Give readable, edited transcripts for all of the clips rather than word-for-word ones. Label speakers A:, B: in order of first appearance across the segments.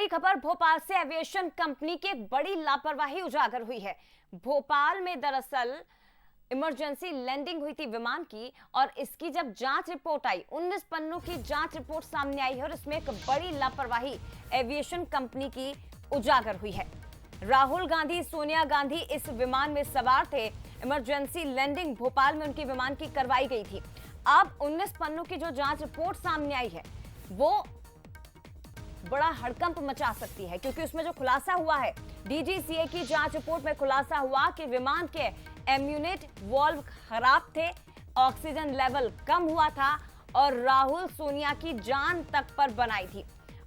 A: बड़ी खबर भोपाल से एविएशन कंपनी की एक बड़ी लापरवाही उजागर हुई है। भोपाल में दरअसल इमरजेंसी लैंडिंग हुई थी विमान की और इसकी जब जांच रिपोर्ट आई, 19 पन्नों की जांच रिपोर्ट सामने आई है और इसमें एक बड़ी लापरवाही एविएशन कंपनी की उजागर हुई है। राहुल गांधी, सोनिया गांधी इस विमान में सवार थे। इमरजेंसी लैंडिंग भोपाल में उनकी विमान की करवाई गई थी। अब 19 पन्नों की जो जांच रिपोर्ट सामने आई है वो बड़ा हड़कंप मचा सकती है, क्योंकि उसमें जो खुलासा हुआ है, डीजीसीए की जांच रिपोर्ट में खुलासा हुआ कि विमान के एम्यूनेट वाल्व खराब थे, ऑक्सीजन लेवल कम हुआ था और राहुल सोनिया की जान तक पर बनाई थी।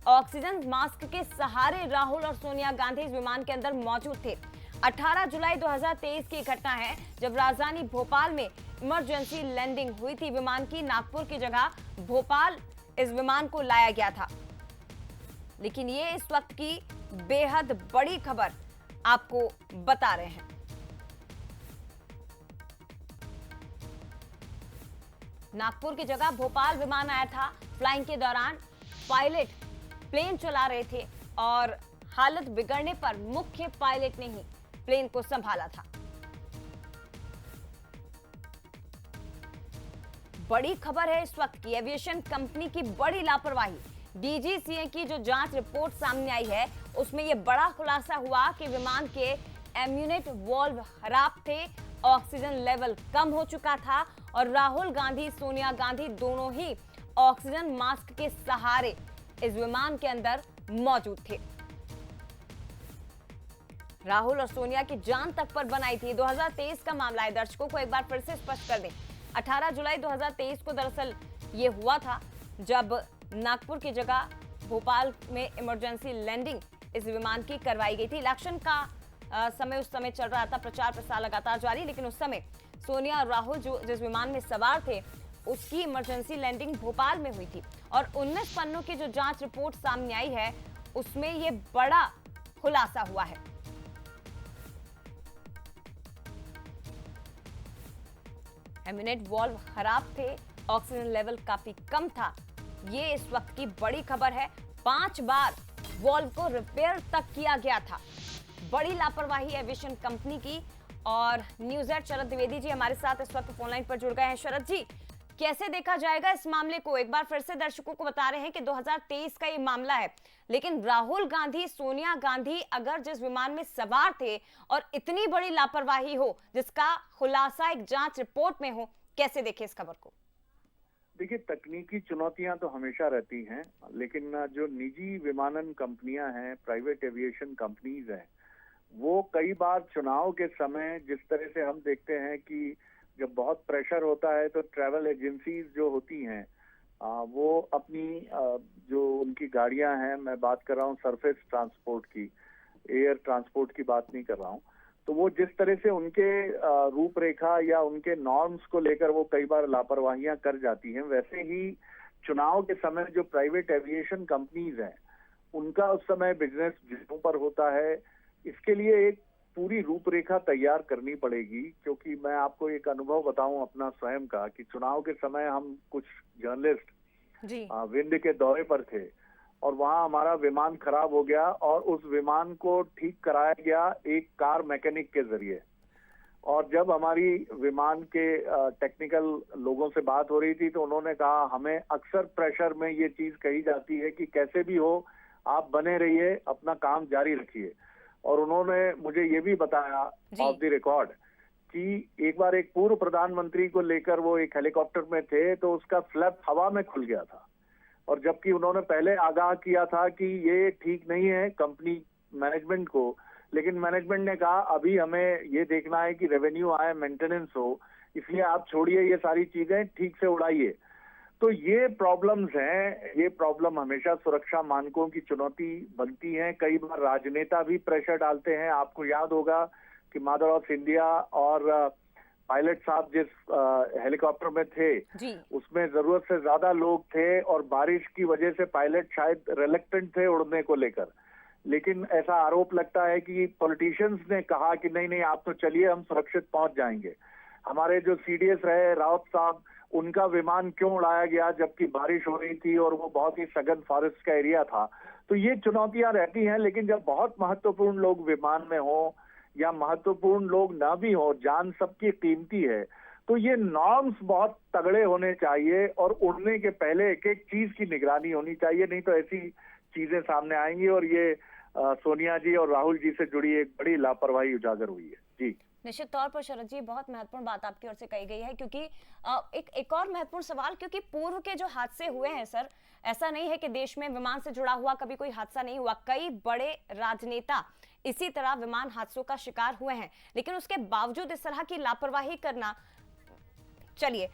A: ऑक्सीजन मास्क के सहारे राहुल और सोनिया गांधी इस विमान के अंदर मौजूद थे। 18 जुलाई 2023 की घटना है जब राजधानी भोपाल में इमरजेंसी लैंडिंग हुई थी विमान की। नागपुर की जगह भोपाल इस विमान को लाया गया था। लेकिन ये इस वक्त की बेहद बड़ी खबर आपको बता रहे हैं। नागपुर की जगह भोपाल विमान आया था। फ्लाइंग के दौरान पायलट प्लेन चला रहे थे और हालत बिगड़ने पर मुख्य पायलट ने ही प्लेन को संभाला था। बड़ी खबर है इस वक्त की, एविएशन कंपनी की बड़ी लापरवाही। डीजीसीए की जो जांच रिपोर्ट सामने आई है उसमें यह बड़ा खुलासा हुआ कि विमान के एम्यूनेट वाल्व खराब थे, ऑक्सीजन लेवल कम हो चुका था और राहुल गांधी, सोनिया गांधी दोनों ही ऑक्सीजन मास्क के सहारे इस विमान के अंदर मौजूद थे। राहुल और सोनिया की जान तक पर बनाई थी। 2023 का मामला है। दर्शकों को एक बार फिर से स्पष्ट कर दें, 18 जुलाई 2023 को दरअसल ये हुआ था जब नागपुर की जगह भोपाल में इमरजेंसी लैंडिंग इस विमान की करवाई गई थी। इलेक्शन का समय उस समय चल रहा था, प्रचार प्रसार लगातार जारी, लेकिन उस समय सोनिया और राहुल जो जिस विमान में सवार थे उसकी इमरजेंसी लैंडिंग भोपाल में हुई थी और 19 पन्नों की जो जांच रिपोर्ट सामने आई है उसमें यह बड़ा खुलासा हुआ है। एम्यूनेट वाल्व खराब थे, ऑक्सीजन लेवल काफी कम था। ये इस वक्त की बड़ी खबर है। 5 बार वाल्व को रिपेयर तक किया गया था। बड़ी लापरवाही एविएशन कंपनी की। और न्यूज़ एड शरद द्विवेदी जी हमारे साथ इस वक्त फोनलाइन पर जुड़ गए हैं। शरद जी, कैसे देखा जाएगा इस मामले को? एक बार फिर से दर्शकों को बता रहे हैं कि 2023 का ये मामला है, लेकिन राहुल गांधी, सोनिया गांधी अगर जिस विमान में सवार थे और इतनी बड़ी लापरवाही हो जिसका खुलासा एक जांच रिपोर्ट में हो, कैसे देखें इस खबर को?
B: देखिए, तकनीकी चुनौतियां तो हमेशा रहती हैं, लेकिन जो निजी विमानन कंपनियां हैं, प्राइवेट एविएशन कंपनीज हैं, वो कई बार चुनाव के समय जिस तरह से हम देखते हैं कि जब बहुत प्रेशर होता है तो ट्रैवल एजेंसीज जो होती हैं वो अपनी जो उनकी गाड़ियां हैं, मैं बात कर रहा हूँ सरफेस ट्रांसपोर्ट की, एयर ट्रांसपोर्ट की बात नहीं कर रहा हूँ, तो वो जिस तरह से उनके रूपरेखा या उनके नॉर्म्स को लेकर वो कई बार लापरवाहियां कर जाती हैं, वैसे ही चुनाव के समय जो प्राइवेट एविएशन कंपनीज हैं उनका उस समय बिजनेस जितों पर होता है। इसके लिए एक पूरी रूपरेखा तैयार करनी पड़ेगी, क्योंकि मैं आपको एक अनुभव बताऊं अपना स्वयं का कि चुनाव के समय हम कुछ जर्नलिस्ट विंध्य के दौरे पर थे और वहां हमारा विमान खराब हो गया और उस विमान को ठीक कराया गया एक कार मैकेनिक के जरिए। और जब हमारी विमान के टेक्निकल लोगों से बात हो रही थी तो उन्होंने कहा, हमें अक्सर प्रेशर में ये चीज कही जाती है कि कैसे भी हो आप बने रहिए, अपना काम जारी रखिए। और उन्होंने मुझे ये भी बताया ऑफ द रिकॉर्ड कि एक बार एक पूर्व प्रधानमंत्री को लेकर वो एक हेलीकॉप्टर में थे तो उसका फ्लैप हवा में खुल गया था, और जबकि उन्होंने पहले आगाह किया था कि ये ठीक नहीं है कंपनी मैनेजमेंट को, लेकिन मैनेजमेंट ने कहा अभी हमें ये देखना है कि रेवेन्यू आए, मेंटेनेंस हो, इसलिए आप छोड़िए ये सारी चीजें, ठीक से उड़ाइए। तो ये प्रॉब्लम्स हैं, ये प्रॉब्लम हमेशा सुरक्षा मानकों की चुनौती बनती हैं। कई बार राजनेता भी प्रेशर डालते हैं। आपको याद होगा कि मदर ऑफ इंडिया और पायलट साहब जिस हेलीकॉप्टर में थे उसमें जरूरत से ज्यादा लोग थे और बारिश की वजह से पायलट शायद रिलक्टेंट थे उड़ने को लेकर, लेकिन ऐसा आरोप लगता है कि पॉलिटिशियंस ने कहा कि नहीं नहीं आप तो चलिए, हम सुरक्षित पहुंच जाएंगे। हमारे जो सीडीएस रहे रावत साहब, उनका विमान क्यों उड़ाया गया जबकि बारिश हो रही थी और वो बहुत ही सघन फॉरेस्ट का एरिया था। तो ये चुनौतियां रहती हैं। लेकिन जब बहुत महत्वपूर्ण लोग विमान में हो या महत्वपूर्ण लोग ना भी हो, जान सबकी कीमती है, तो ये नॉर्म्स बहुत तगड़े होने चाहिए और उड़ने के पहले एक एक चीज की निगरानी होनी चाहिए, नहीं तो ऐसी चीजें सामने आएंगी और ये सोनिया जी और राहुल जी से जुड़ी एक बड़ी लापरवाही उजागर हुई है। जी
A: निश्चित तौर पर शरद जी, बहुत महत्वपूर्ण बात आपकी ओर से कही गई है, क्योंकि एक और महत्वपूर्ण सवाल, क्योंकि पूर्व के जो हादसे हुए हैं सर, ऐसा नहीं है कि देश में विमान से जुड़ा हुआ कभी कोई हादसा नहीं हुआ। कई बड़े राजनेता इसी तरह विमान हादसों का शिकार हुए हैं, लेकिन उसके बावजूद इस तरह की लापरवाही करना, चलिए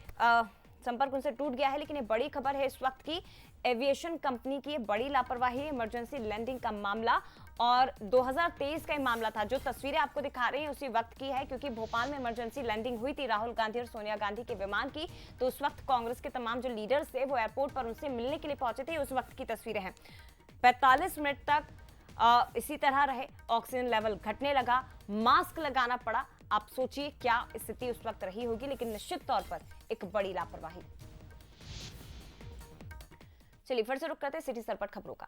A: संपर्क उनसे टूट गया है, लेकिन ये बड़ी खबर है इस वक्त की, एविएशन कंपनी की ये बड़ी लापरवाही, इमरजेंसी लैंडिंग का मामला, और 2023 का ही मामला था। जो तस्वीरें आपको दिखा रहे हैं उसी वक्त की है, क्योंकि भोपाल में इमरजेंसी लैंडिंग हुई थी राहुल गांधी और सोनिया गांधी के विमान की। तो उस वक्त कांग्रेस के तमाम जो लीडर्स थे वो एयरपोर्ट पर उनसे मिलने के लिए पहुंचे थे, उस वक्त की तस्वीरें हैं। 45 मिनट तक इसी तरह रहे, ऑक्सीजन लेवल घटने लगा, मास्क लगाना पड़ा। आप सोचिए क्या स्थिति उस वक्त रही होगी, लेकिन निश्चित तौर पर एक बड़ी लापरवाही। चलिए फिर से रुक करते सिटी सरपट खबरों का।